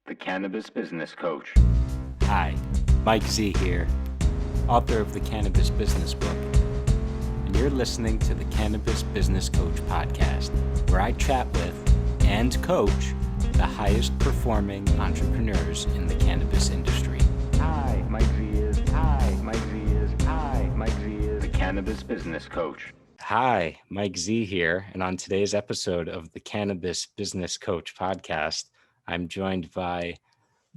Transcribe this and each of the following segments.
the Cannabis Business Coach. Hi, Mike Z here, author of the Cannabis Business Book, and you're listening to the Cannabis Business Coach podcast, where I chat with and coach the highest performing entrepreneurs in the cannabis industry. Hi, Mike Z is. Hi, Mike Z is. Hi, Mike Z is. The Cannabis Business Coach. Hi, Mike Z here, and on today's episode of the Cannabis Business Coach podcast, I'm joined by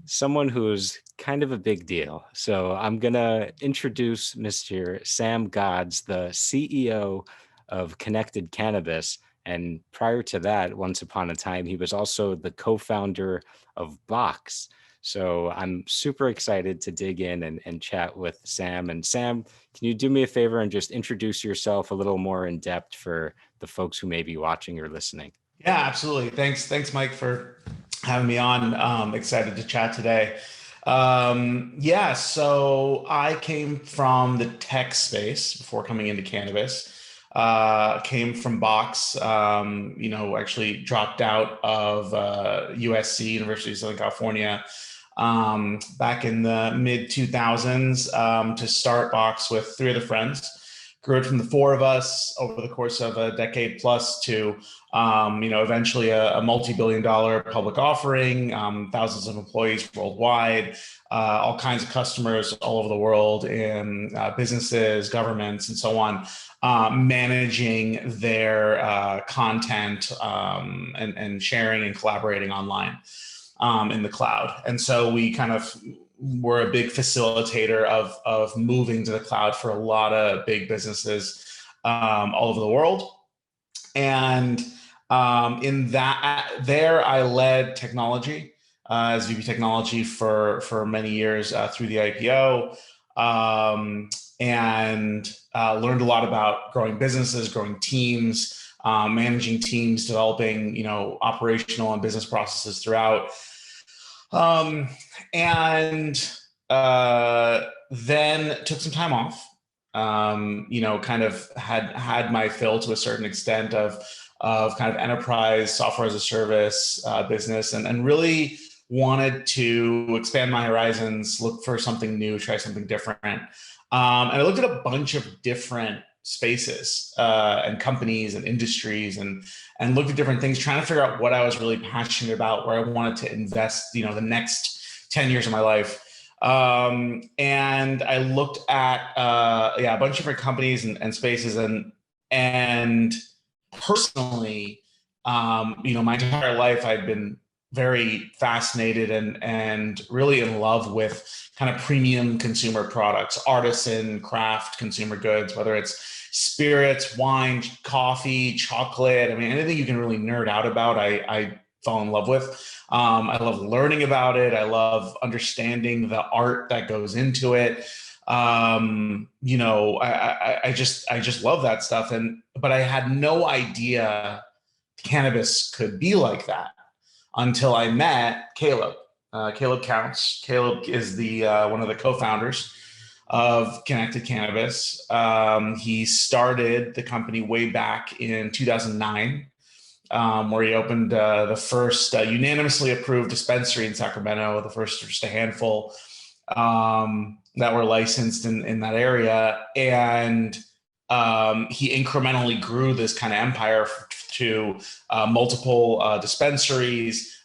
someone who's kind of a big deal. So I'm going to introduce Mr. Sam Ghods, the CEO of Connected Cannabis. And prior to that, once upon a time, he was also the co-founder of Box. So I'm super excited to dig in and chat with Sam. And Sam, can you do me a favor and just introduce yourself a little more in depth for the folks who may be watching or listening? Yeah, absolutely. Thanks, Mike, for having me on. Excited to chat today. So I came from the tech space before coming into cannabis. Came from Box. Actually dropped out of USC, University of Southern California, back in the mid 2000s to start Box with three other friends. Grew it from the four of us over the course of a decade plus to eventually a multi-billion-dollar public offering, thousands of employees worldwide, all kinds of customers all over the world in businesses, governments, and so on, managing their content and sharing and collaborating online in the cloud. And so we kind of were a big facilitator of moving to the cloud for a lot of big businesses all over the world. And in that, there I led technology as VP technology for many years through the IPO, and learned a lot about growing businesses, growing teams, managing teams, developing operational and business processes throughout. Then took some time off. Kind of had my fill to a certain extent of kind of enterprise software as a service business, and really wanted to expand my horizons, look for something new, try something different. And I looked at a bunch of different spaces and companies and industries and looked at different things, trying to figure out what I was really passionate about, where I wanted to invest, the next 10 years of my life. And I looked at a bunch of different companies and spaces, and personally, my entire life I'd been very fascinated and really in love with kind of premium consumer products, artisan, craft consumer goods, whether it's spirits, wine, coffee, chocolate. I mean, anything you can really nerd out about, I fell in love with. I love learning about it. I love understanding the art that goes into it. I just love that stuff. But I had no idea cannabis could be like that until I met Caleb. Caleb Counts. Caleb is the one of the co-founders of Connected Cannabis. He started the company way back in 2009. Where he opened the first unanimously approved dispensary in Sacramento, the first just a handful that were licensed in that area. And he incrementally grew this kind of empire to multiple dispensaries,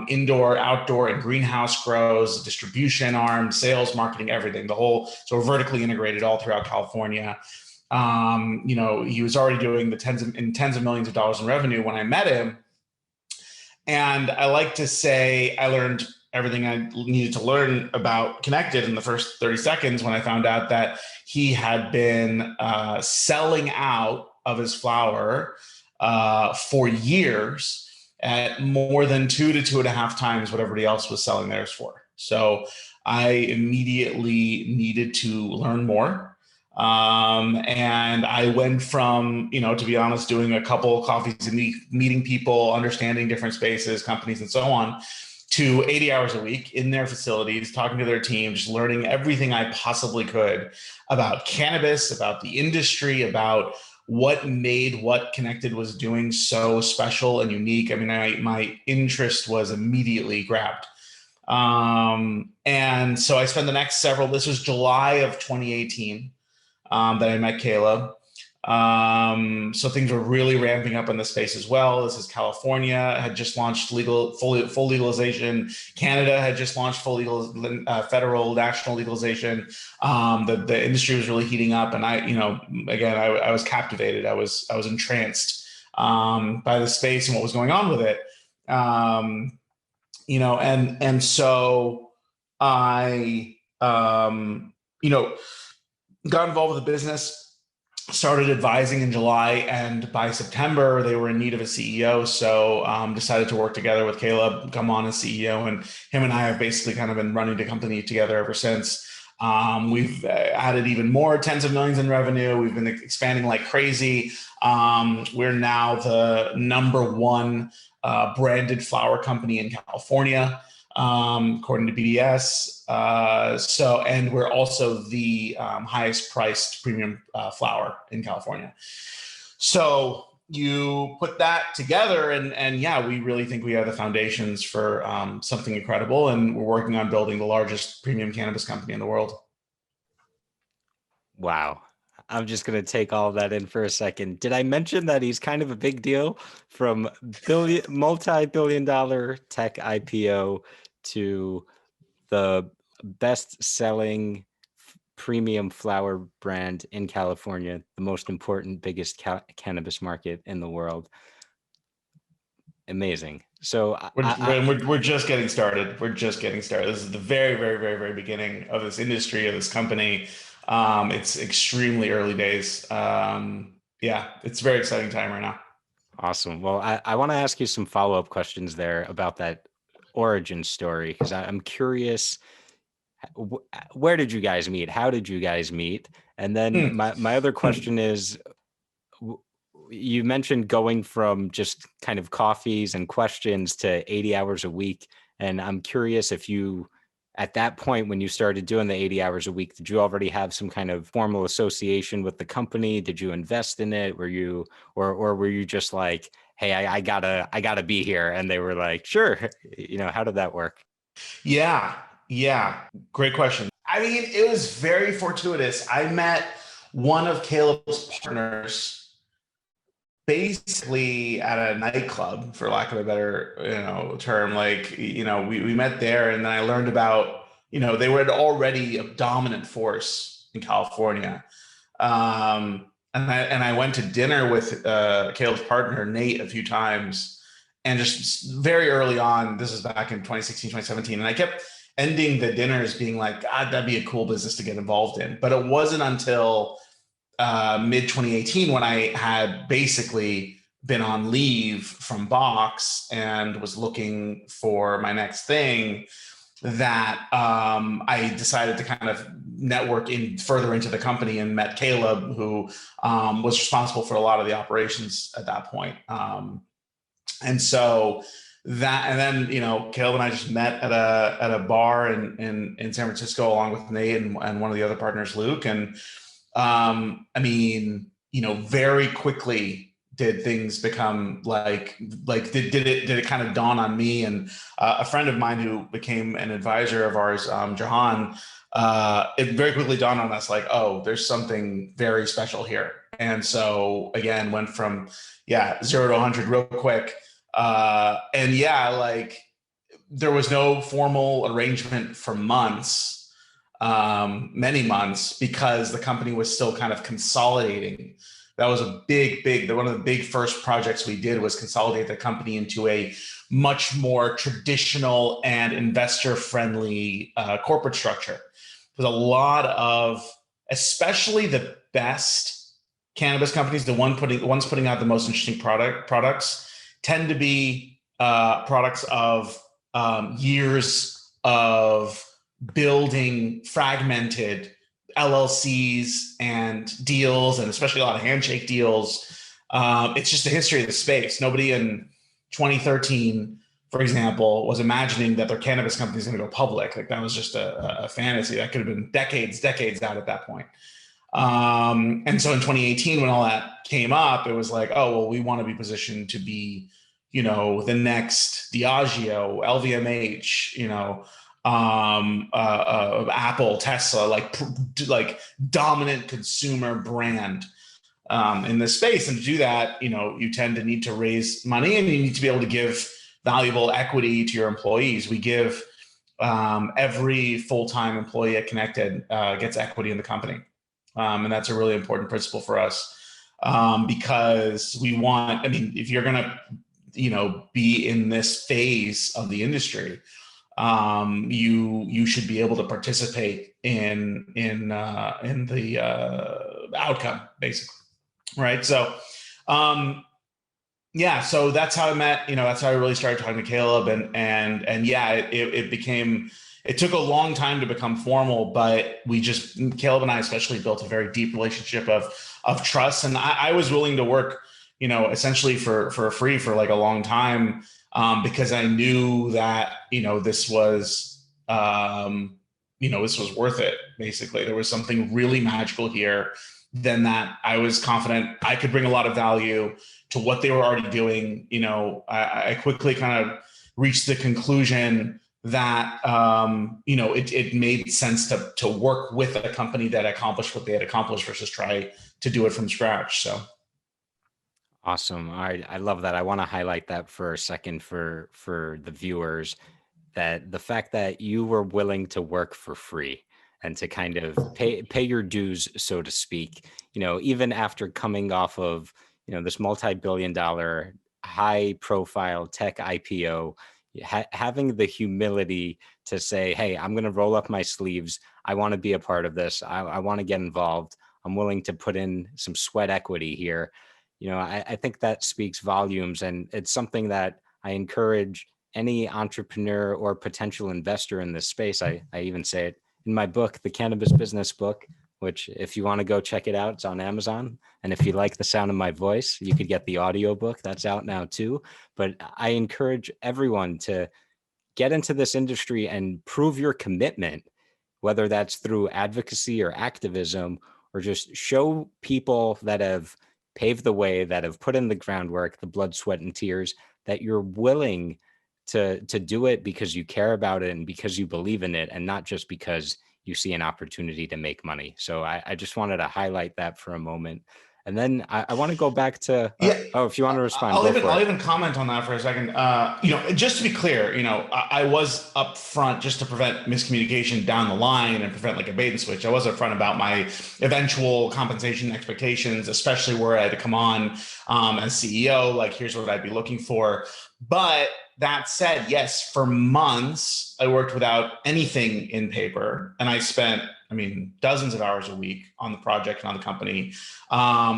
indoor, outdoor, and greenhouse grows, distribution arm, sales, marketing, everything, the whole, so vertically integrated all throughout California. He was already doing the tens of millions of dollars in revenue when I met him. And I like to say I learned everything I needed to learn about Connected in the first 30 seconds when I found out that he had been selling out of his flower for years at more than 2 to 2.5 times what everybody else was selling theirs for. So I immediately needed to learn more. And I went from, to be honest, doing a couple of coffees and meeting people, understanding different spaces, companies, and so on, to 80 hours a week in their facilities, talking to their team, just learning everything I possibly could about cannabis, about the industry, about what made what Connected was doing so special and unique. I mean, my interest was immediately grabbed. And so I spent the next this was July of 2018 that I met Caleb. So things were really ramping up in the space as well. This is California had just launched full legalization. Canada had just launched federal national legalization. The industry was really heating up, and I was captivated. I was entranced by the space and what was going on with it. And so I got involved with the business, started advising in July, and by September they were in need of a CEO. So decided to work together with Caleb, come on as CEO, and him and I have basically kind of been running the company together ever since. We've added even more tens of millions in revenue. We've been expanding like crazy. We're now the #1 branded flower company in California, according to BDS. And we're also the highest priced premium flower in California. So you put that together, and yeah, we really think we have the foundations for something incredible, and we're working on building the largest premium cannabis company in the world. Wow. I'm just going to take all of that in for a second. Did I mention that he's kind of a big deal, from multi-billion-dollar tech IPO to the best-selling premium flower brand in California, the most important, biggest cannabis market in the world? Amazing. So we're just getting started. We're just getting started. This is the very, very, very, very beginning of this industry, of this company. It's extremely early days. Yeah, it's a very exciting time right now. Awesome. Well, I want to ask you some follow-up questions there about that origin story, because I'm curious, where did you guys meet? How did you guys meet? And then my other question is, you mentioned going from just kind of coffees and questions to 80 hours a week. And I'm curious if you, at that point, when you started doing the 80 hours a week, did you already have some kind of formal association with the company? Did you invest in it? Were you, or were you just like, hey, I gotta be here? And they were like, sure. How did that work? Yeah. Great question. I mean, it was very fortuitous. I met one of Caleb's partners basically at a nightclub, for lack of a better term. We met there, and then I learned about they were already a dominant force in California. And I went to dinner with Caleb's partner Nate a few times, and just very early on, this is back in 2016, 2017, and I kept ending the dinners being like, God, that'd be a cool business to get involved in. But it wasn't until mid 2018 when I had basically been on leave from Box and was looking for my next thing that I decided to kind of network further into the company, and met Caleb, who was responsible for a lot of the operations at that point. And then Caleb and I just met at a bar in San Francisco, along with Nate and one of the other partners, Luke. And very quickly did things become did it kind of dawn on me, and a friend of mine who became an advisor of ours, Jahan, it very quickly dawned on us, like, oh, there's something very special here. And so again, went from 0 to 100 real quick. There was no formal arrangement for months, many months, because the company was still kind of consolidating. That was one of the big first projects we did was consolidate the company into a much more traditional and investor-friendly corporate structure. There's a lot of, especially the best cannabis companies, the ones putting out the most interesting products, tend to be products of years of building fragmented LLCs and deals, and especially a lot of handshake deals. It's just the history of the space. Nobody in 2013, for example, was imagining that their cannabis company is going to go public. Like, that was just a fantasy. That could have been decades out at that point. And so in 2018, when all that came up, it was like, oh, well, we want to be positioned to be, the next Diageo, LVMH, Apple, Tesla, like dominant consumer brand in this space. And to do that, you tend to need to raise money, and you need to be able to give valuable equity to your employees. We give every full-time employee at Connected gets equity in the company. And that's a really important principle for us because we want, if you're going to, be in this phase of the industry, you should be able to participate in the outcome, basically, right? So, so that's how I met. That's how I really started talking to Caleb, and yeah, it took a long time to become formal, but Caleb and I especially built a very deep relationship of trust, and I was willing to work, essentially for free for like a long time. Because I knew that, this was worth it. Basically, there was something really magical here. Then that I was confident I could bring a lot of value to what they were already doing. I quickly kind of reached the conclusion that, it made sense to work with a company that accomplished what they had accomplished versus try to do it from scratch. So. Awesome. All right. I love that. I want to highlight that for a second for the viewers, that the fact that you were willing to work for free and to kind of pay your dues, so to speak, even after coming off of, this multi-billion-dollar high profile tech IPO, having the humility to say, hey, I'm going to roll up my sleeves. I want to be a part of this. I want to get involved. I'm willing to put in some sweat equity here. I think that speaks volumes, and it's something that I encourage any entrepreneur or potential investor in this space. I even say it in my book, The Cannabis Business Book, which if you want to go check it out, it's on Amazon. And if you like the sound of my voice, you could get the audio book. That's out now too. But I encourage everyone to get into this industry and prove your commitment, whether that's through advocacy or activism, or just show people that have paved the way, that have put in the groundwork, the blood, sweat, and tears, that you're willing to do it because you care about it and because you believe in it, and not just because you see an opportunity to make money. So I just wanted to highlight that for a moment. And then I want to go back to, if you want to respond, I'll even comment on that for a second. Just to be clear, I was upfront just to prevent miscommunication down the line and prevent like a bait and switch. I was upfront about my eventual compensation expectations, especially where I had to come on as CEO, like here's what I'd be looking for. But that said, yes, for months, I worked without anything in paper, and I spent, dozens of hours a week on the project and on the company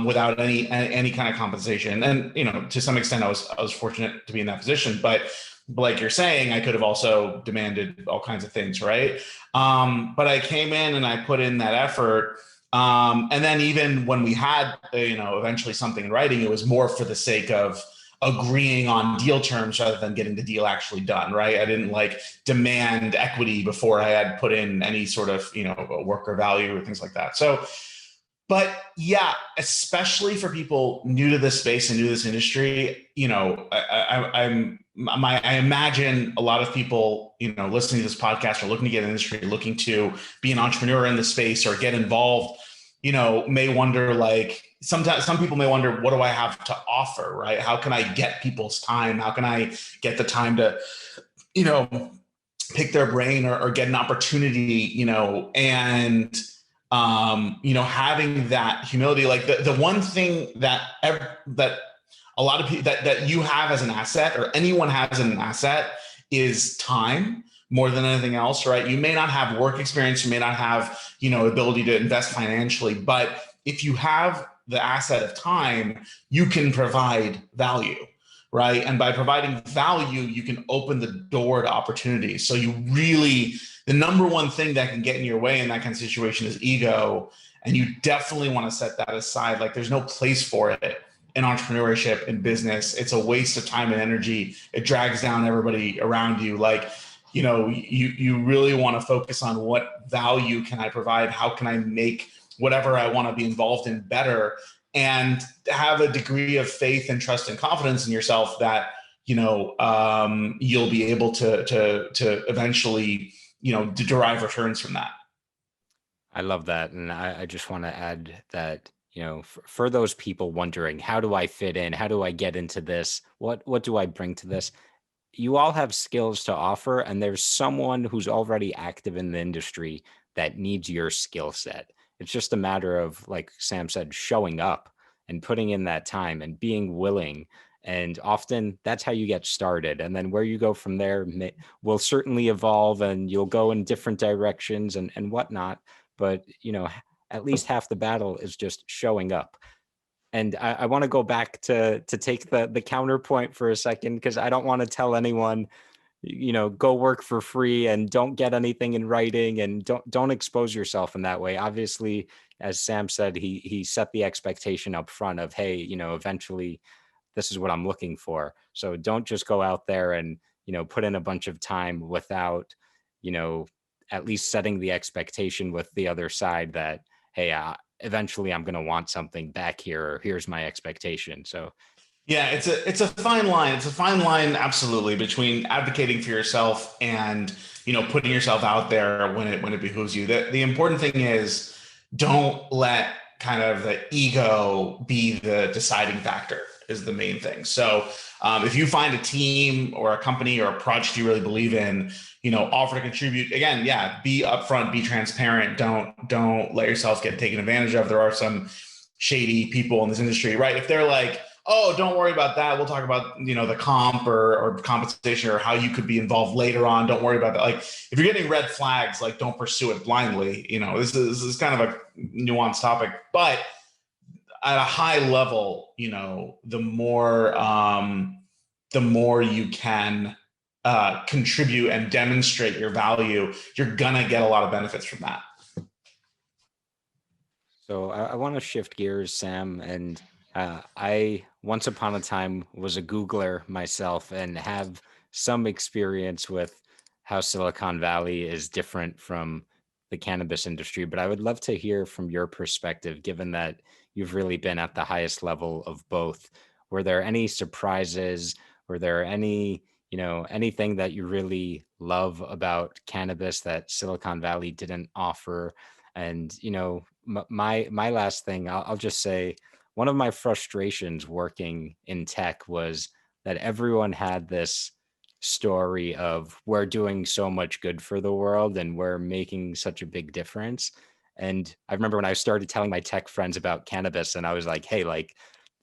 without any kind of compensation. And, to some extent, I was fortunate to be in that position. But like you're saying, I could have also demanded all kinds of things, right? But I came in and I put in that effort. And then even when we had, eventually something in writing, it was more for the sake of agreeing on deal terms rather than getting the deal actually done, right? I didn't demand equity before I had put in any sort of, worker value or things like that. So, but yeah, especially for people new to this space and new to this industry, I imagine a lot of people, listening to this podcast or looking to get in the industry, looking to be an entrepreneur in the space or get involved, may wonder sometimes some people may wonder, what do I have to offer, right? How can I get people's time? How can I get the time to, pick their brain or get an opportunity, and, having that humility, the one thing that a lot of people that you have as an asset, or anyone has as an asset, is time more than anything else, right? You may not have work experience, you may not have, ability to invest financially, but if you have the asset of time, you can provide value, right? And by providing value, you can open the door to opportunities. So the number one thing that can get in your way in that kind of situation is ego. And you definitely want to set that aside. There's no place for it in entrepreneurship, in business. It's a waste of time and energy. It drags down everybody around you. You really want to focus on what value can I provide? How can I make whatever I want to be involved in better, and have a degree of faith and trust and confidence in yourself that you'll be able to eventually, derive returns from that. I love that. And I just want to add that, for those people wondering, how do I fit in? How do I get into this? What do I bring to this? You all have skills to offer, and there's someone who's already active in the industry that needs your skill set. It's just a matter of, like Sam said, showing up and putting in that time and being willing. And often that's how you get started. And then where you go from there will certainly evolve, and you'll go in different directions and whatnot. But, at least half the battle is just showing up. And I want to go back to take the counterpoint for a second, because I don't want to tell anyone, go work for free and don't get anything in writing and don't expose yourself in that way. Obviously, as Sam said, he set the expectation up front of, hey, eventually this is what I'm looking for. So don't just go out there and, put in a bunch of time without, at least setting the expectation with the other side that, hey, eventually I'm going to want something back here, or here's my expectation. So yeah, it's a fine line. It's a fine line, absolutely, between advocating for yourself and, putting yourself out there when it behooves you. The important thing is, don't let kind of the ego be the deciding factor, is the main thing. So if you find a team or a company or a project you really believe in, offer to contribute. Again, yeah, be upfront, be transparent. Don't let yourself get taken advantage of. There are some shady people in this industry, right? If they're like, oh, don't worry about that, we'll talk about, the comp or compensation or how you could be involved later on. Don't worry about that. Like, if you're getting red flags, like, don't pursue it blindly. This is kind of a nuanced topic, but at a high level, the more you can contribute and demonstrate your value, you're gonna get a lot of benefits from that. So I want to shift gears, Sam, and I once upon a time was a Googler myself and have some experience with how Silicon Valley is different from the cannabis industry. But I would love to hear from your perspective, given that you've really been at the highest level of both. Were there any surprises? Were there any, anything that you really love about cannabis that Silicon Valley didn't offer? And, my last thing, I'll just say, one of my frustrations working in tech was that everyone had this story of, we're doing so much good for the world and we're making such a big difference. And I remember when I started telling my tech friends about cannabis, and I was like, hey, like,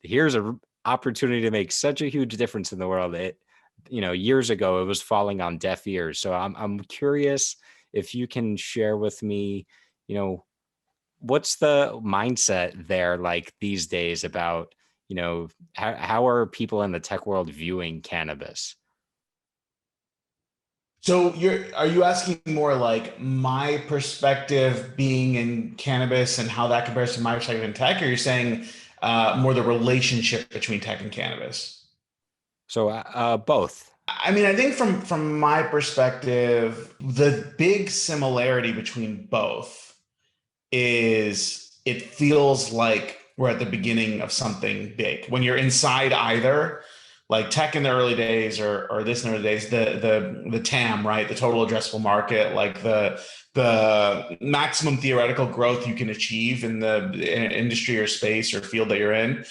here's a opportunity to make such a huge difference in the world. Years ago, it was falling on deaf ears. So I'm curious if you can share with me, what's the mindset there like these days about, how are people in the tech world viewing cannabis? So are you asking more like my perspective being in cannabis and how that compares to my perspective in tech, or you're saying more the relationship between tech and cannabis? So both. I mean, I think from my perspective, the big similarity between both is it feels like we're at the beginning of something big. When you're inside either, like tech in the early days or this in the early days, the TAM, right? The total addressable market, like the maximum theoretical growth you can achieve in the industry or space or field that you're in,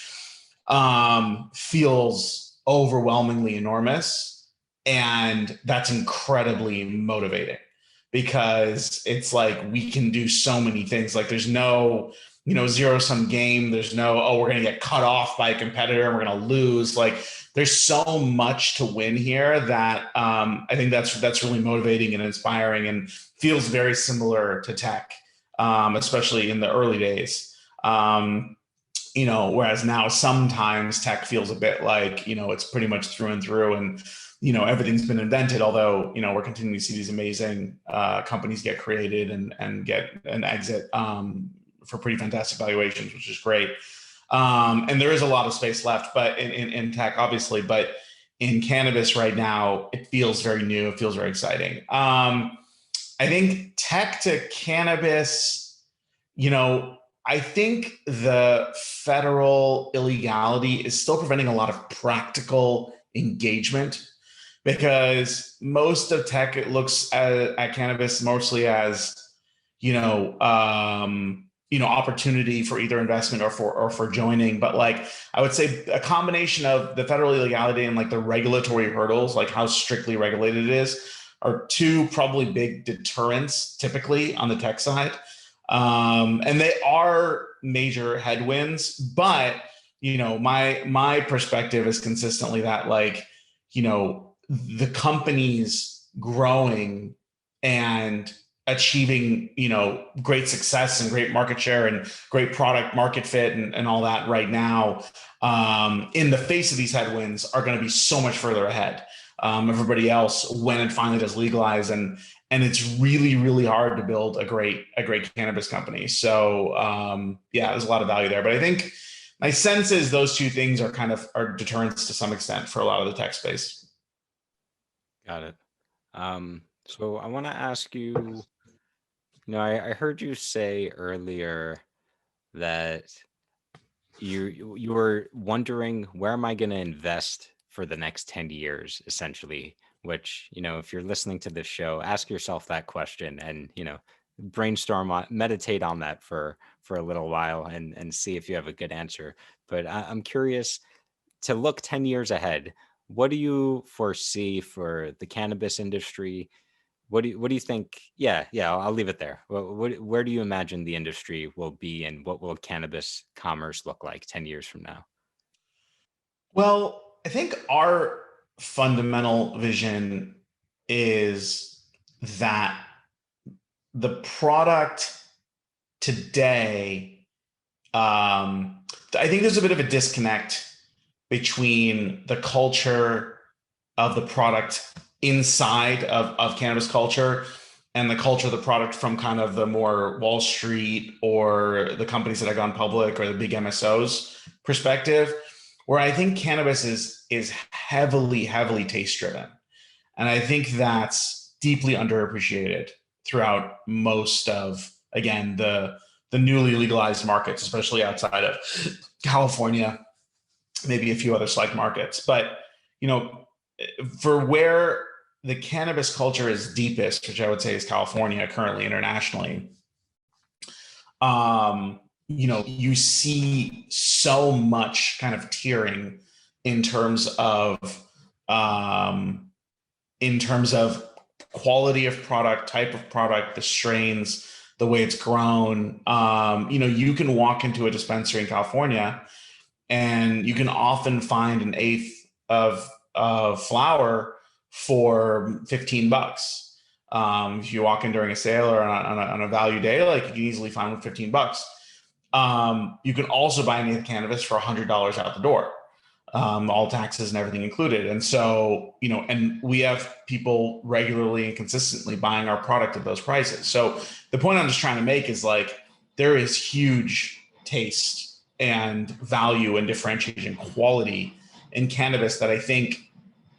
feels overwhelmingly enormous. And that's incredibly motivating, because it's like we can do so many things. Like there's no, zero sum game. There's no, oh, we're going to get cut off by a competitor and we're going to lose. Like there's so much to win here that I think that's really motivating and inspiring, and feels very similar to tech, especially in the early days. Whereas now sometimes tech feels a bit like, it's pretty much through and through, and everything's been invented, although, we're continuing to see these amazing companies get created and get an exit for pretty fantastic valuations, which is great. And there is a lot of space left, but in tech, obviously, but in cannabis right now, it feels very new. It feels very exciting. I think tech to cannabis, I think the federal illegality is still preventing a lot of practical engagement, because most of tech looks at cannabis mostly as, opportunity for either investment or for joining. But like, I would say a combination of the federal illegality and like the regulatory hurdles, like how strictly regulated it is, are two probably big deterrents typically on the tech side. And they are major headwinds, but my perspective is consistently that, like, the companies growing and achieving, great success and great market share and great product market fit and all that right now, in the face of these headwinds, are going to be so much further ahead. Everybody else, when it finally does legalize, and it's really, really hard to build a great cannabis company. So there's a lot of value there. But I think my sense is those two things are deterrents to some extent for a lot of the tech space. Got it. So I want to ask you, I heard you say earlier that you were wondering, where am I going to invest for the next 10 years, essentially, which, if you're listening to this show, ask yourself that question and, meditate on that for a little while and see if you have a good answer. But I'm curious, to look 10 years ahead, what do you foresee for the cannabis industry? What do you think? Yeah, I'll leave it there. Where do you imagine the industry will be, and what will cannabis commerce look like 10 years from now? Well, I think our fundamental vision is that the product today, I think there's a bit of a disconnect between the culture of the product inside of cannabis culture and the culture of the product from kind of the more Wall Street or the companies that have gone public or the big MSOs perspective, where I think cannabis is heavily taste driven. And I think that's deeply underappreciated throughout most of, again, the newly legalized markets, especially outside of California, maybe a few other select markets. But, for where the cannabis culture is deepest, which I would say is California currently internationally, you see so much kind of tiering in terms of quality of product, type of product, the strains, the way it's grown. You can walk into a dispensary in California and you can often find an eighth of flower for $15. If you walk in during a sale or on a value day, like, you can easily find with $15. You can also buy an eighth of cannabis for $100 out the door, all taxes and everything included. And so, and we have people regularly and consistently buying our product at those prices. So the point I'm just trying to make is, like, there is huge taste and value and differentiation quality in cannabis that I think,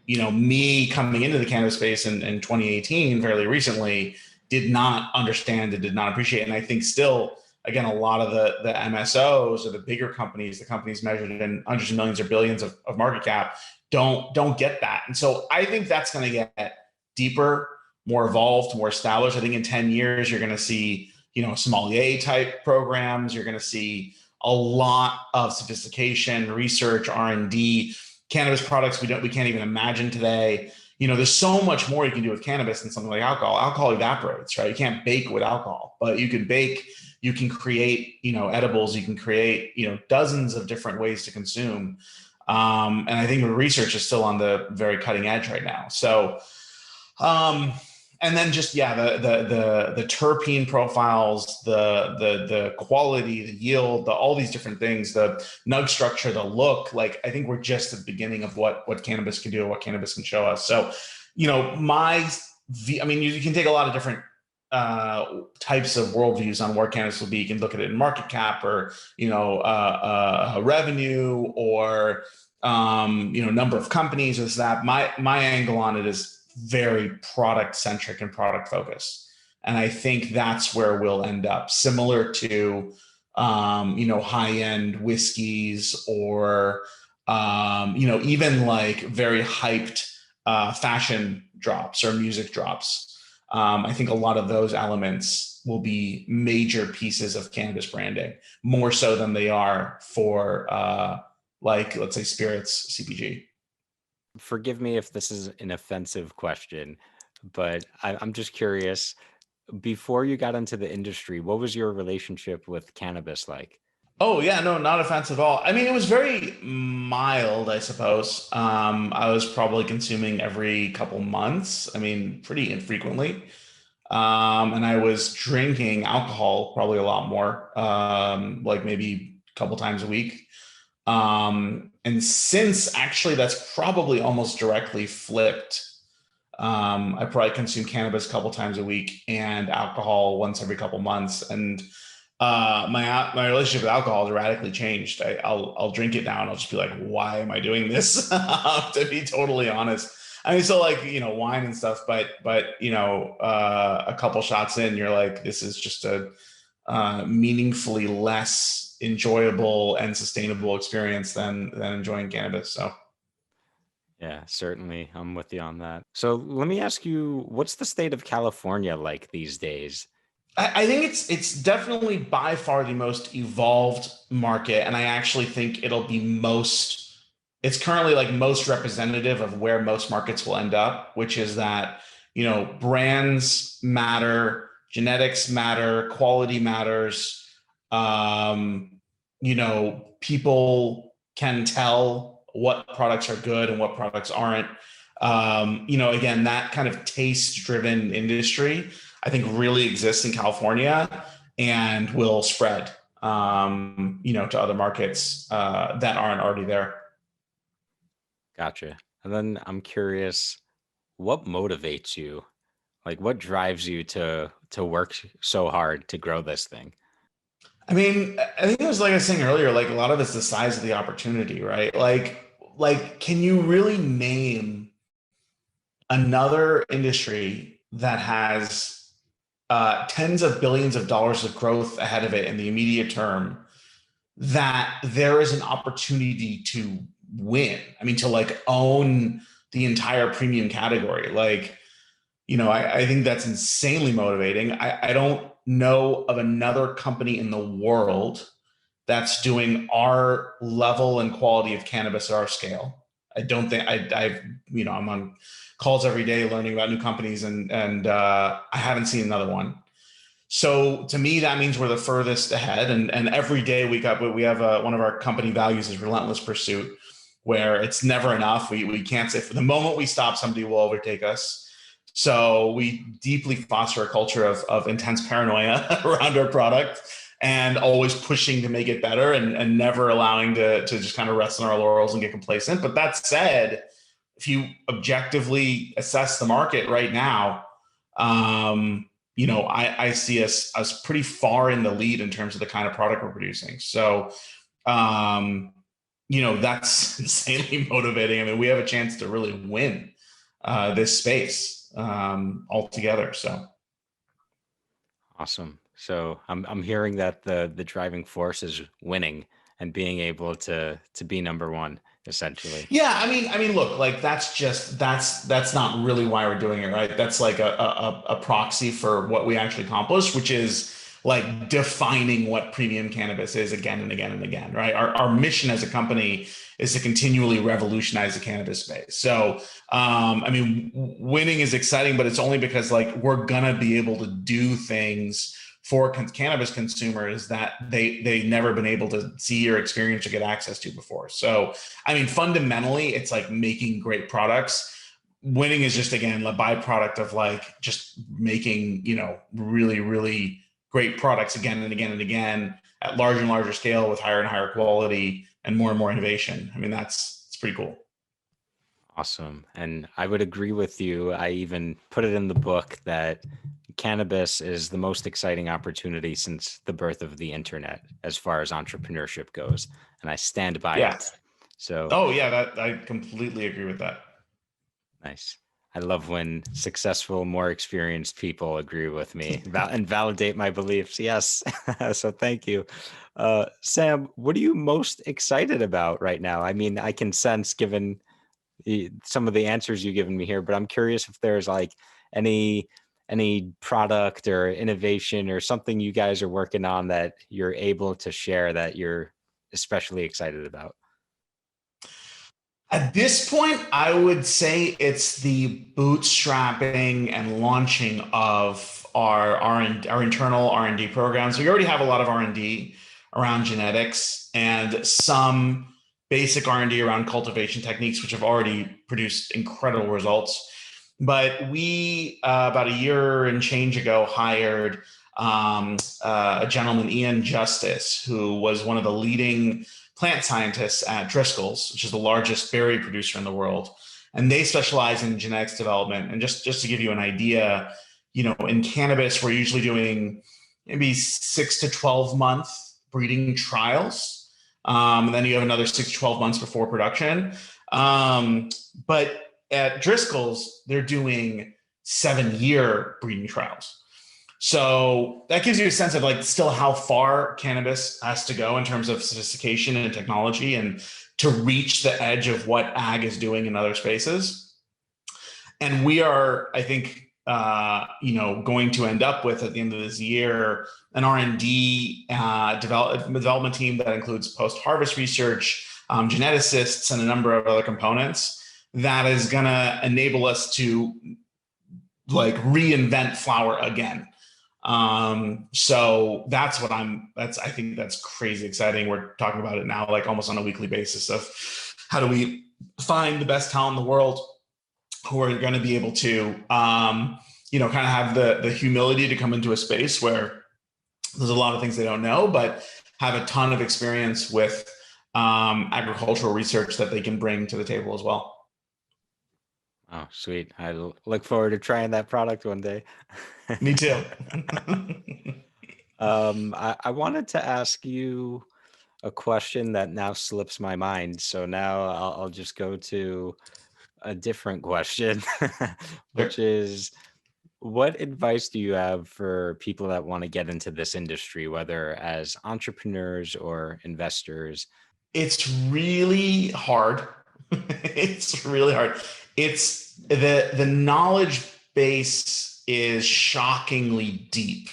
me coming into the cannabis space in 2018, fairly recently, did not understand and did not appreciate. And I think still, again, a lot of the MSOs or the bigger companies, the companies measured in hundreds of millions or billions of market cap, don't get that. And so I think that's going to get deeper, more evolved, more established. I think in 10 years, you're going to see, sommelier type programs. You're going to see a lot of sophistication, research, R&D, cannabis products we can't even imagine today. There's so much more you can do with cannabis than something like alcohol. Alcohol evaporates, right? You can't bake with alcohol, but you can bake, you can create, edibles, you can create, dozens of different ways to consume. And I think the research is still on the very cutting edge right now. So, and then just, the terpene profiles, the quality, the yield, all these different things, the nug structure, the look, like, I think we're just at the beginning of what cannabis can do, what cannabis can show us. So, you can take a lot of different types of worldviews on where cannabis will be. You can look at it in market cap or, revenue or, number of companies or this, that. My angle on it is very product centric and product focused. And I think that's where we'll end up, similar to, high end whiskeys or, Even like very hyped fashion drops or music drops. I think a lot of those elements will be major pieces of cannabis branding, more so than they are for let's say spirits, CPG. Forgive me if this is an offensive question, but I'm just curious. Before you got into the industry, what was your relationship with cannabis like? Oh yeah, no, not offensive at all. I mean, it was very mild, I suppose. I was probably consuming every couple months. I mean, pretty infrequently. And I was drinking alcohol probably a lot more, like maybe a couple times a week. And since actually that's probably almost directly flipped. I probably consume cannabis a couple times a week and alcohol once every couple months. And my relationship with alcohol has radically changed. I'll drink it now and I'll just be like, why am I doing this? To be totally honest. I mean, still like, wine and stuff, but a couple shots in, you're like, this is just a meaningfully less enjoyable and sustainable experience than enjoying cannabis. So Yeah, certainly. I'm with you on that. So let me ask you, what's the state of California like these days? I think it's definitely by far the most evolved market, and I actually think it'll be most. It's currently like most representative of where most markets will end up, which is that brands matter, genetics matter, quality matters. People can tell what products are good and what products aren't. Again, that kind of taste-driven industry I think really exists in California and will spread, to other markets that aren't already there. Gotcha. And then I'm curious, what motivates you? Like what drives you to work so hard to grow this thing? I mean, I think it was like I was saying earlier, like a lot of it's the size of the opportunity, right? Can you really name another industry that has tens of billions of dollars of growth ahead of it in the immediate term that there is an opportunity to win? I mean, to like own the entire premium category. I think that's insanely motivating. I don't know of another company in the world that's doing our level and quality of cannabis at our scale. I don't think I'm on calls every day learning about new companies, and I haven't seen another one. So to me, that means we're the furthest ahead. And every day we have one of our company values is relentless pursuit, where it's never enough. We can't say for the moment we stop, somebody will overtake us. So we deeply foster a culture of intense paranoia around our product and always pushing to make it better and never allowing to just kind of rest on our laurels and get complacent. But that said, if you objectively assess the market right now, I see us pretty far in the lead in terms of the kind of product we're producing. So, that's insanely motivating. I mean, we have a chance to really win this space altogether. So Awesome. So I'm hearing that the driving force is winning and being able to be number one, essentially. yeah, I mean, look, like that's not really why we're doing it, right? That's like a proxy for what we actually accomplish, which is like defining what premium cannabis is again and again and again, right? Our mission as a company is to continually revolutionize the cannabis space. So, winning is exciting, but it's only because like we're gonna be able to do things for cannabis consumers that they never been able to see or experience or get access to before. So, I mean, fundamentally, it's like making great products. Winning is just again a byproduct of like just making really really great products again and again and again at larger and larger scale with higher and higher quality and more innovation. I mean, it's pretty cool. Awesome. And I would agree with you. I even put it in the book that cannabis is the most exciting opportunity since the birth of the internet as far as entrepreneurship goes. And I stand by Yeah. it. So Oh yeah, that I completely agree with that. nice. I love when successful, more experienced people agree with me and validate my beliefs. Yes. So thank you. Sam, what are you most excited about right now? I mean, I can sense given some of the answers you've given me here, but I'm curious if there's like any product or innovation or something you guys are working on that you're able to share that you're especially excited about. At this point, I would say it's the bootstrapping and launching of our internal R&D programs. We already have a lot of R&D around genetics and some basic R&D around cultivation techniques, which have already produced incredible results. But we, about a year and change ago, hired a gentleman, Ian Justice, who was one of the leading plant scientists at Driscoll's, which is the largest berry producer in the world. And they specialize in genetics development. And just to give you an idea, in cannabis, we're usually doing maybe 6 to 12 month breeding trials. And then you have another 6 to 12 months before production. But at Driscoll's, they're doing 7-year breeding trials. So that gives you a sense of like still how far cannabis has to go in terms of sophistication and technology and to reach the edge of what ag is doing in other spaces. And we are, I think, going to end up with at the end of this year an R&D development team that includes post-harvest research, geneticists, and a number of other components that is going to enable us to like reinvent flower again. So that's what I think that's crazy exciting. We're talking about it now, like almost on a weekly basis of how do we find the best talent in the world who are going to be able to, kind of have the humility to come into a space where there's a lot of things they don't know, but have a ton of experience with, agricultural research that they can bring to the table as well. Oh, sweet. I look forward to trying that product one day. Me too. I wanted to ask you a question that now slips my mind. So now I'll just go to a different question, which is, what advice do you have for people that want to get into this industry, whether as entrepreneurs or investors? It's really hard. It's really hard. It's the knowledge base is shockingly deep.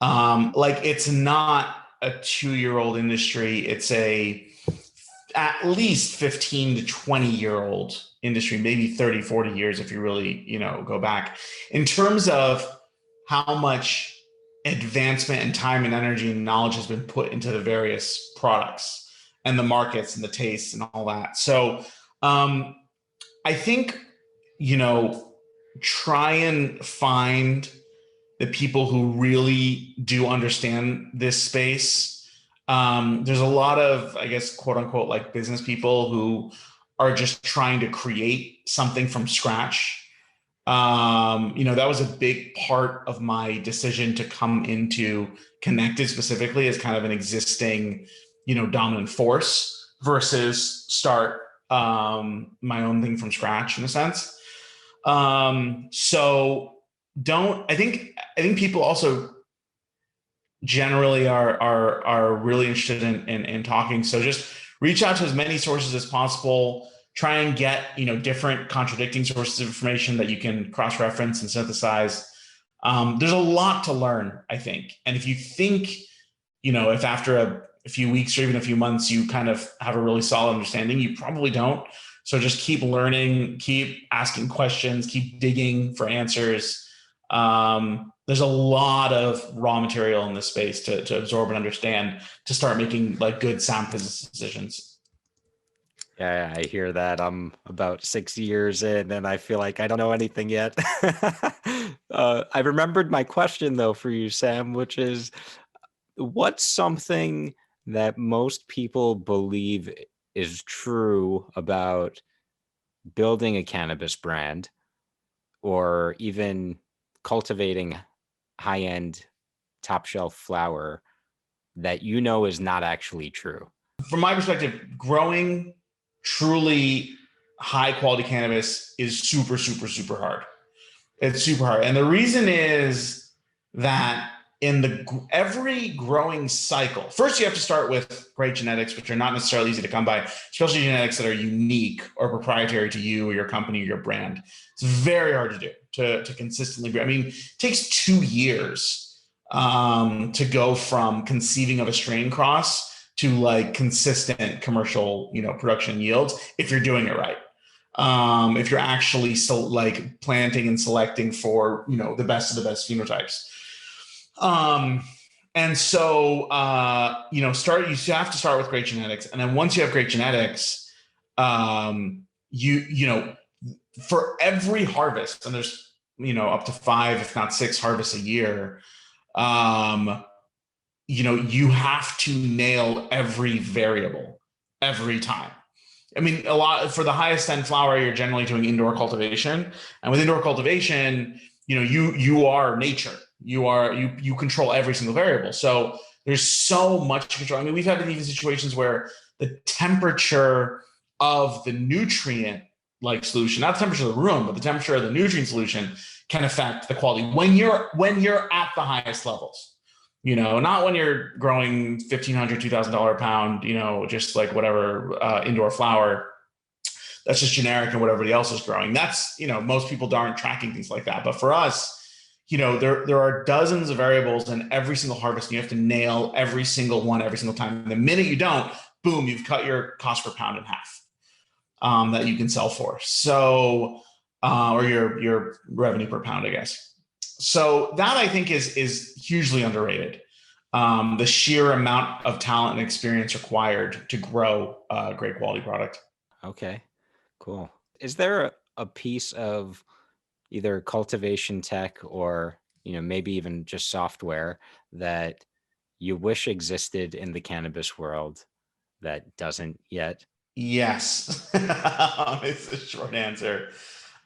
Like it's not a 2-year-old industry. It's at least 15 to 20-year-old industry, maybe 30, 40 years if you really, go back. In terms of how much advancement and time and energy and knowledge has been put into the various products and the markets and the tastes and all that. So I think, try and find the people who really do understand this space. There's a lot of, I guess, quote unquote, like business people who are just trying to create something from scratch. That was a big part of my decision to come into Connected specifically as kind of an existing, dominant force versus start my own thing from scratch in a sense. So I think people also generally are really interested in talking. So just reach out to as many sources as possible. Try and get different contradicting sources of information that you can cross-reference and synthesize. There's a lot to learn, I think. And if you think, if after a few weeks or even a few months you kind of have a really solid understanding, you probably don't. So just keep learning, keep asking questions, keep digging for answers. There's a lot of raw material in this space to absorb and understand to start making like good sound business decisions. Yeah, I hear that. I'm about 6 years in and I feel like I don't know anything yet. I remembered my question though for you, Sam, which is, what's something that most people believe is true about building a cannabis brand or even cultivating high-end top shelf flower that is not actually true? From my perspective, growing truly high quality cannabis is super, super, super hard. It's super hard. And the reason is that in every growing cycle, first you have to start with great genetics, which are not necessarily easy to come by, especially genetics that are unique or proprietary to you or your company or your brand. It's very hard to do to consistently. I mean, it takes 2 years to go from conceiving of a strain cross to like consistent commercial, production yields if you're doing it right. If you're actually like planting and selecting for, the best of the best phenotypes. And so, you have to start with great genetics. And then once you have great genetics, for every harvest, and there's, up to 5, if not 6 harvests a year, you have to nail every variable every time. I mean, a lot for the highest end flower, you're generally doing indoor cultivation, and with indoor cultivation, you are nature. You control every single variable. So there's so much control. I mean, we've had even situations where the temperature of the nutrient like solution, not the temperature of the room, but the temperature of the nutrient solution can affect the quality when you're at the highest levels. Not when you're growing $1,500, $2,000 a pound, just like whatever indoor flower. That's just generic and what everybody else is growing. That's, most people aren't tracking things like that. But for us, there are dozens of variables in every single harvest. And you have to nail every single one every single time. And the minute you don't, boom, you've cut your cost per pound in half that you can sell for. So, or your revenue per pound, I guess. So that I think is hugely underrated. The sheer amount of talent and experience required to grow a great quality product. Okay, cool. Is there a piece of either cultivation tech or, maybe even just software that you wish existed in the cannabis world that doesn't yet? Yes, it's a short answer.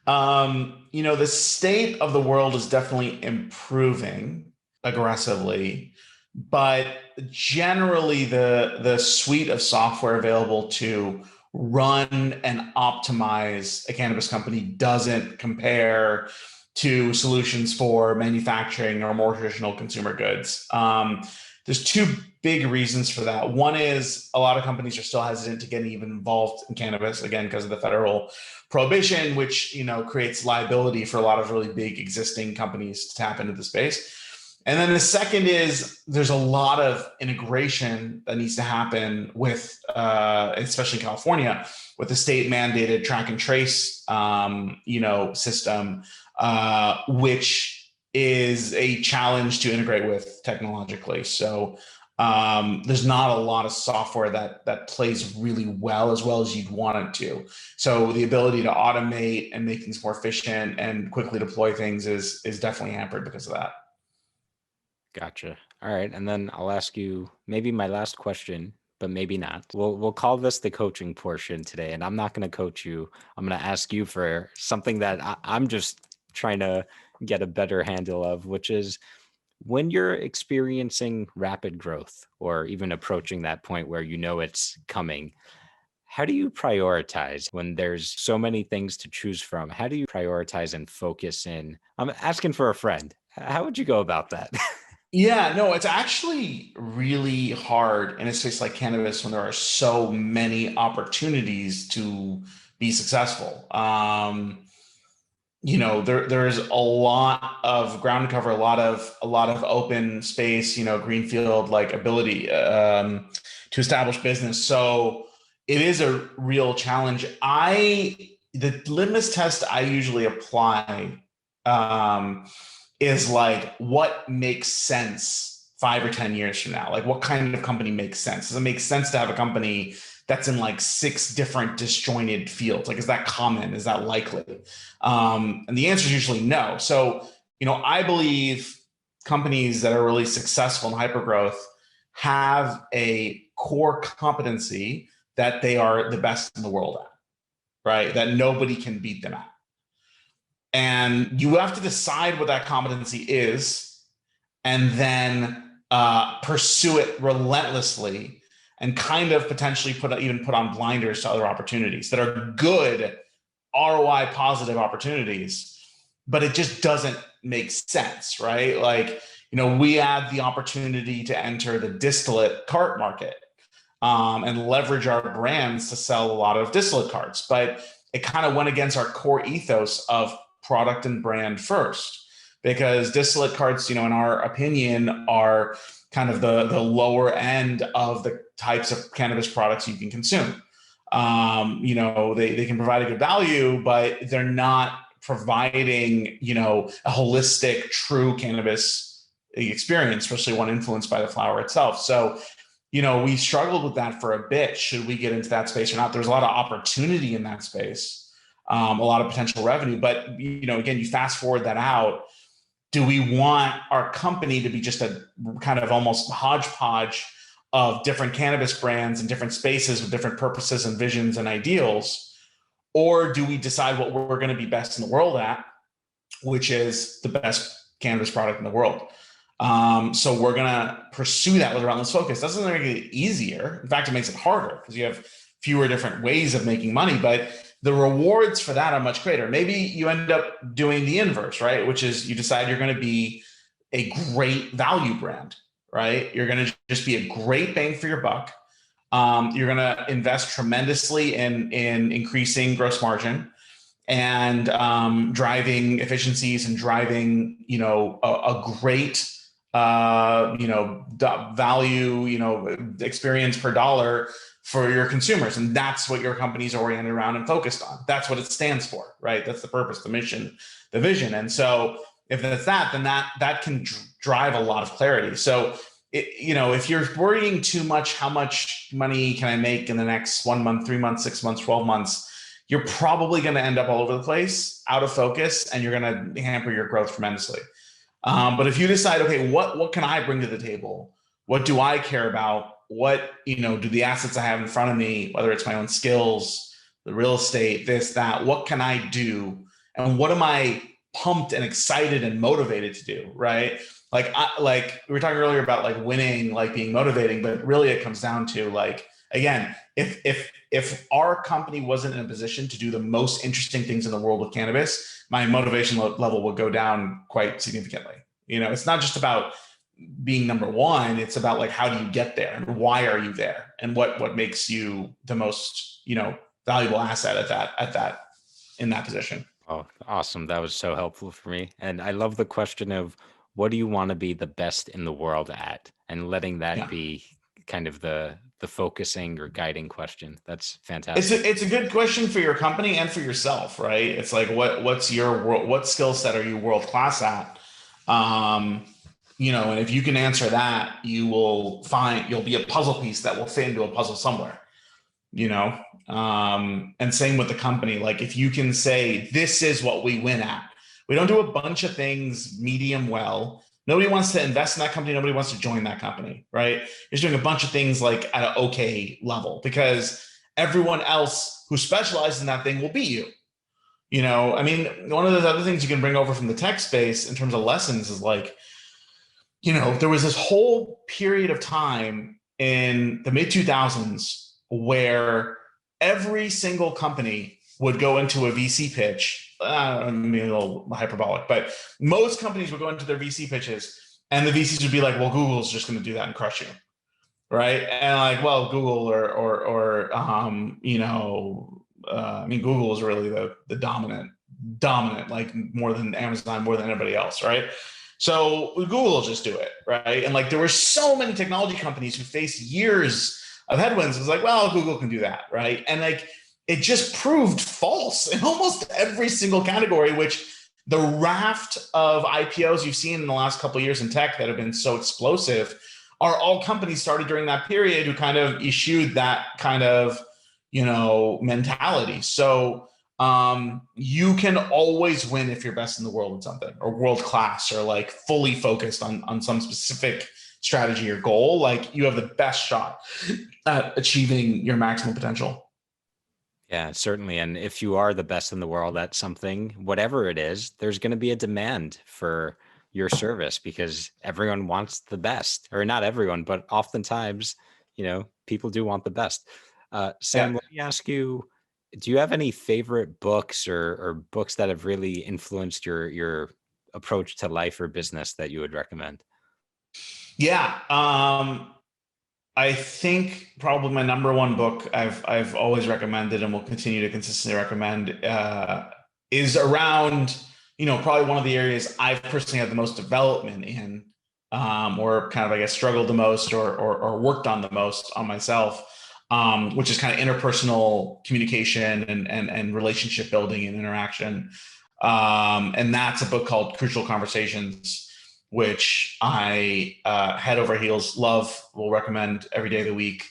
The state of the world is definitely improving aggressively, but generally the suite of software available to run and optimize a cannabis company doesn't compare to solutions for manufacturing or more traditional consumer goods. There's 2 big reasons for that. One is a lot of companies are still hesitant to get even involved in cannabis, again, because of the federal prohibition, which creates liability for a lot of really big existing companies to tap into the space. And then the second is there's a lot of integration that needs to happen with, especially in California, with the state mandated track and trace, system, which is a challenge to integrate with technologically. So there's not a lot of software that plays really well as you'd want it to. So the ability to automate and make things more efficient and quickly deploy things is definitely hampered because of that. Gotcha. All right. And then I'll ask you maybe my last question, but maybe not. We'll call this the coaching portion today. And I'm not going to coach you. I'm going to ask you for something that I'm just trying to get a better handle of, which is when you're experiencing rapid growth or even approaching that point where it's coming, how do you prioritize when there's so many things to choose from? How do you prioritize and focus in? I'm asking for a friend. How would you go about that? Yeah, no, it's actually really hard in a space like cannabis when there are so many opportunities to be successful. There's a lot of ground to cover, a lot of open space, greenfield like ability to establish business. So it is a real challenge. The litmus test I usually apply is like what makes sense 5 or 10 years from now. Like what kind of company makes sense? Does it make sense to have a company that's in like 6 different disjointed fields? Like, is that common? Is that likely? And the answer is usually no. So, I believe companies that are really successful in hypergrowth have a core competency that they are the best in the world at, right? That nobody can beat them at. And you have to decide what that competency is and then pursue it relentlessly and kind of potentially put on blinders to other opportunities that are good ROI positive opportunities, but it just doesn't make sense, right? Like, we had the opportunity to enter the distillate cart market and leverage our brands to sell a lot of distillate carts, but it kind of went against our core ethos of product and brand first, because distillate carts, in our opinion, are kind of the lower end of the types of cannabis products you can consume. They can provide a good value, but they're not providing, a holistic, true cannabis experience, especially one influenced by the flower itself. So, we struggled with that for a bit. Should we get into that space or not? There's a lot of opportunity in that space, a lot of potential revenue. But, again, you fast forward that out. Do we want our company to be just a kind of almost hodgepodge of different cannabis brands in different spaces with different purposes and visions and ideals? Or do we decide what we're going to be best in the world at, which is the best cannabis product in the world? So we're going to pursue that with relentless focus. Doesn't make it easier. In fact, it makes it harder because you have fewer different ways of making money, but the rewards for that are much greater. Maybe you end up doing the inverse, right? Which is you decide you're going to be a great value brand, right? You're going to just be a great bang for your buck. You're going to invest tremendously in increasing gross margin and driving efficiencies and driving, a great value, experience per dollar for your consumers. And that's what your company's oriented around and focused on. That's what it stands for, right? That's the purpose, the mission, the vision. And so if that's that, then that can drive a lot of clarity. So, if you're worrying too much, how much money can I make in the next 1 month, 3 months, 6 months, 12 months, you're probably going to end up all over the place, out of focus, and you're going to hamper your growth tremendously. But if you decide, okay, what can I bring to the table? What do I care about? What, do the assets I have in front of me, whether it's my own skills, the real estate, this, that, what can I do? And what am I pumped and excited and motivated to do, right? Like we were talking earlier about like winning, like being motivating, but really it comes down to like, again, if our company wasn't in a position to do the most interesting things in the world with cannabis, my motivation level would go down quite significantly. It's not just about being number one, it's about like, how do you get there and why are you there and what makes you the most, valuable asset in that position. Oh, awesome. That was so helpful for me. And I love the question of what do you want to be the best in the world at, and letting that be kind of the focusing or guiding question. That's fantastic. It's a good question for your company and for yourself, right? It's like, what's your world, what skill set are you world class at? And if you can answer that, you'll be a puzzle piece that will fit into a puzzle somewhere, and same with the company. Like if you can say, this is what we win at, we don't do a bunch of things medium well. Nobody wants to invest in that company. Nobody wants to join that company, right? You're just doing a bunch of things like at an okay level because everyone else who specializes in that thing will beat you. One of the other things you can bring over from the tech space in terms of lessons is like, there was this whole period of time in the mid 2000s where every single company would go into a VC pitch. I mean, a little hyperbolic, but most companies would go into their VC pitches and the VCs would be like, well, Google's just going to do that and crush you. Right. And like, well, Google Google is really the dominant, like more than Amazon, more than anybody else. Right. So Google will just do it. Right. And like, there were so many technology companies who faced years of headwinds. It was like, well, Google can do that. Right. And like, it just proved false in almost every single category, which the raft of IPOs you've seen in the last couple of years in tech that have been so explosive are all companies started during that period who kind of eschewed that kind of, mentality. So you can always win if you're best in the world at something or world class or like fully focused on some specific strategy or goal. Like you have the best shot at achieving your maximum potential. Yeah, certainly. And if you are the best in the world at something, whatever it is, there's going to be a demand for your service because everyone wants the best, or not everyone, but oftentimes, people do want the best. Sam, Yeah. let me ask you, do you have any favorite books or books that have really influenced your approach to life or business that you would recommend? Yeah. I think probably my number one book I've always recommended and will continue to consistently recommend is around, probably one of the areas I've personally had the most development in, or kind of, I guess, struggled the most or worked on the most on myself, which is kind of interpersonal communication and relationship building and interaction. And that's a book called Crucial Conversations, which I head over heels love, will recommend every day of the week.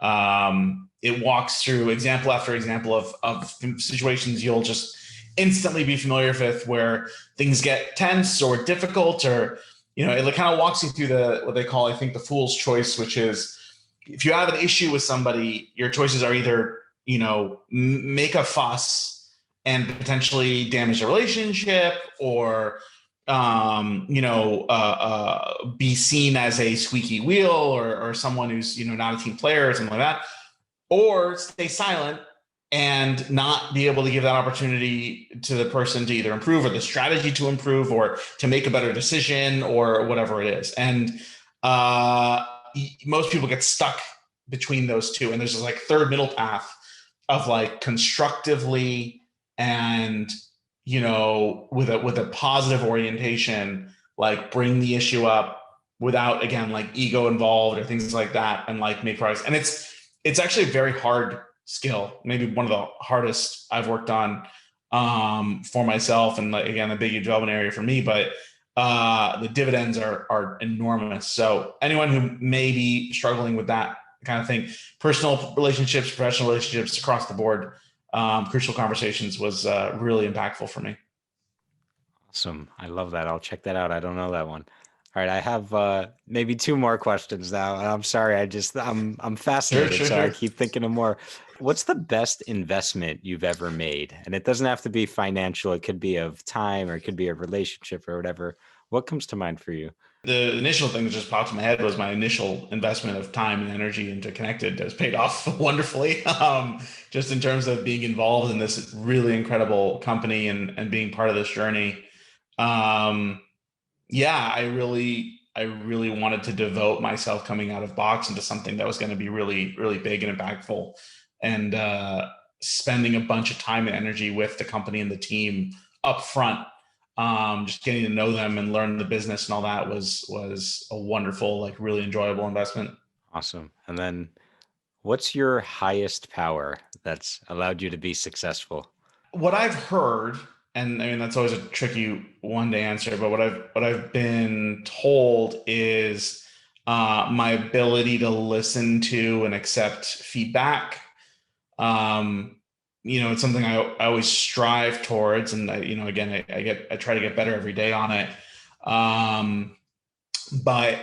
It walks through example after example of situations you'll just instantly be familiar with, where things get tense or difficult, or, it kind of walks you through what they call, I think, the fool's choice, which is, if you have an issue with somebody, your choices are either, make a fuss and potentially damage the relationship, or be seen as a squeaky wheel, or someone who's, not a team player or something like that, or stay silent and not be able to give that opportunity to the person to either improve, or the strategy to improve, or to make a better decision, or whatever it is. And most people get stuck between those two. And there's this like third middle path of like constructively and, with a positive orientation, like bring the issue up without, again, like ego involved or things like that, and like make progress. And it's actually a very hard skill, maybe one of the hardest I've worked on for myself, and, like, again, a big development area for me, but the dividends are enormous. So anyone who may be struggling with that kind of thing, personal relationships, professional relationships, across the board, Crucial Conversations was really impactful for me. Awesome. I love that. I'll check that out. I don't know that one. All right, I have maybe two more questions now. I'm sorry, I'm fascinated, so I keep thinking of more. What's the best investment you've ever made? And it doesn't have to be financial. It could be of time, or it could be a relationship, or whatever. What comes to mind for you? The initial thing that just popped in my head was my initial investment of time and energy into Connected has paid off wonderfully. Just in terms of being involved in this really incredible company and being part of this journey. Yeah, I really wanted to devote myself coming out of box into something that was going to be really, really big and impactful. And spending a bunch of time and energy with the company and the team up front, just getting to know them and learn the business and all that was a wonderful, like, really enjoyable investment. Awesome. And then what's your highest power that's allowed you to be successful? What I've heard, and I mean, that's always a tricky one to answer, but what I've been told is my ability to listen to and accept feedback. It's something I always strive towards, and again, I try to get better every day on it. But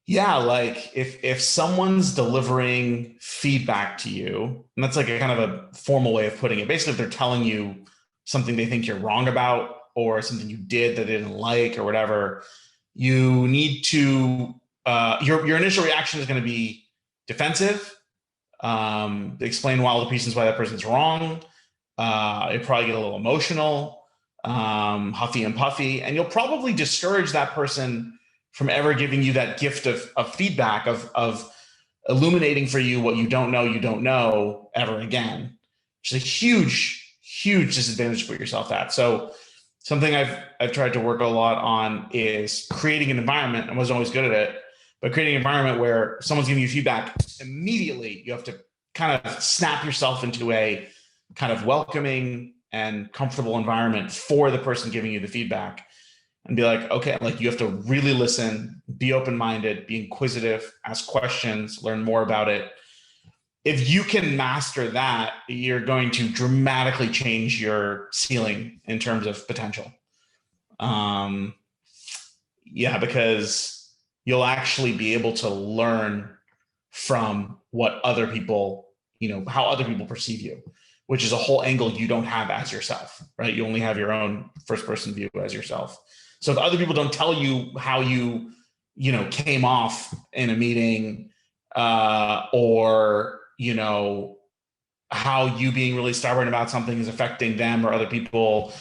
yeah, like if someone's delivering feedback to you, and that's like a kind of a formal way of putting it. Basically, if they're telling you something they think you're wrong about, or something you did that they didn't like, or whatever, you need to your initial reaction is going to be defensive. Explain all the reasons why that person's wrong. You probably get a little emotional, huffy and puffy, and you'll probably discourage that person from ever giving you that gift of feedback, of illuminating for you what you don't know ever again, which is a huge disadvantage to put yourself at. So something I've tried to work a lot on is creating an environment. I wasn't always good at it, but creating an environment where someone's giving you feedback immediately, you have to kind of snap yourself into a kind of welcoming and comfortable environment for the person giving you the feedback, and be like, okay, like, you have to really listen, be open-minded, be inquisitive, ask questions, learn more about it. If you can master that, you're going to dramatically change your ceiling in terms of potential. Because you'll actually be able to learn from what other people, how other people perceive you, which is a whole angle you don't have as yourself, right? You only have your own first person view as yourself. So if other people don't tell you how you came off in a meeting, or, how you being really stubborn about something is affecting them or other people,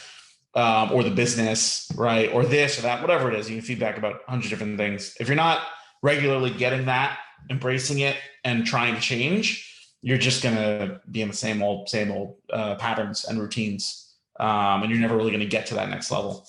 or the business, right? Or this or that, whatever it is. You can feedback about 100 different things. If you're not regularly getting that, embracing it, and trying to change, you're just going to be in the same old patterns and routines. And you're never really going to get to that next level.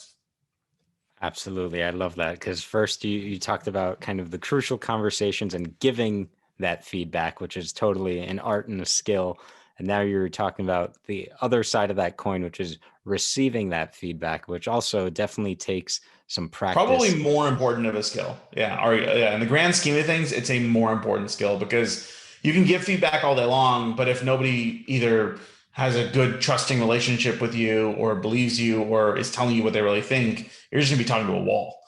Absolutely. I love that. Because first you talked about kind of the crucial conversations and giving that feedback, which is totally an art and a skill. And now you're talking about the other side of that coin, which is receiving that feedback, which also definitely takes some practice. Probably more important of a skill. Yeah. In the grand scheme of things, it's a more important skill, because you can give feedback all day long, but if nobody either has a good trusting relationship with you or believes you or is telling you what they really think, you're just gonna be talking to a wall.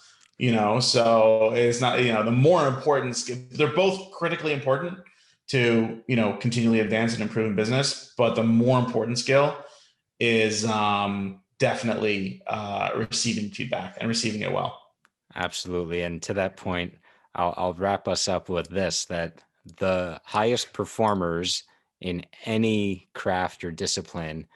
So it's not, the more important skill. They're both critically important to, continually advance and improve in business, but the more important skill is definitely receiving feedback and receiving it well. Absolutely. And to that point, I'll wrap us up with this, that the highest performers in any craft or discipline,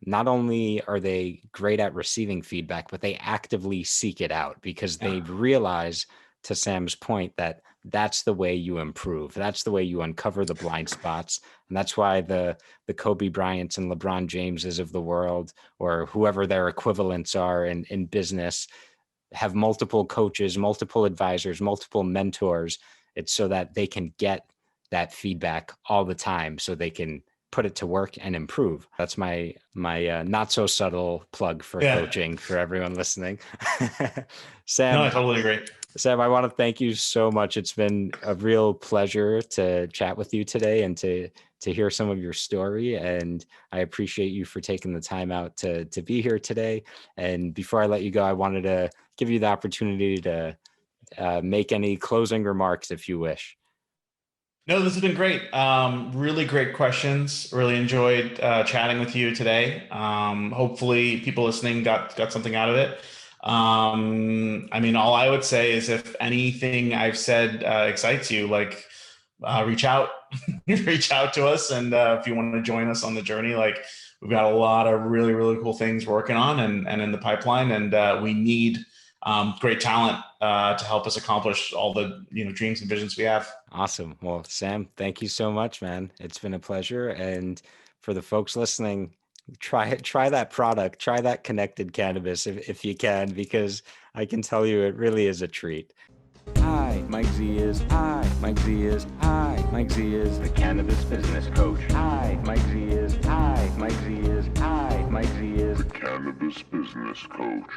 not only are they great at receiving feedback, but they actively seek it out because they realize, to Sam's point, that that's the way you improve. That's the way you uncover the blind spots. And that's why the Kobe Bryants and LeBron Jameses of the world, or whoever their equivalents are in business, have multiple coaches, multiple advisors, multiple mentors. It's so that they can get that feedback all the time so they can put it to work and improve. That's my not so subtle plug for coaching for everyone listening. Sam, no, I totally agree. Sam, I want to thank you so much. It's been a real pleasure to chat with you today and to hear some of your story. And I appreciate you for taking the time out to be here today. And before I let you go, I wanted to give you the opportunity to make any closing remarks if you wish. No, this has been great. Really great questions. Really enjoyed chatting with you today. Hopefully people listening got something out of it. All I would say is, if anything I've said excites you, reach out, reach out to us. And if you want to join us on the journey, we've got a lot of really, really cool things working on and in the pipeline. And we need great talent to help us accomplish all the dreams and visions we have. Awesome. Well, Sam, thank you so much, man. It's been a pleasure. And for the folks listening, try that product, try that Connected Cannabis if you can, because I can tell you it really is a treat. Hi, Mike Z is. Hi, Mike Z is. Hi, Mike Z is the Cannabis Business Coach. Hi, Mike Z is. Hi, Mike Z is. Hi, Mike Z is the Cannabis Business Coach.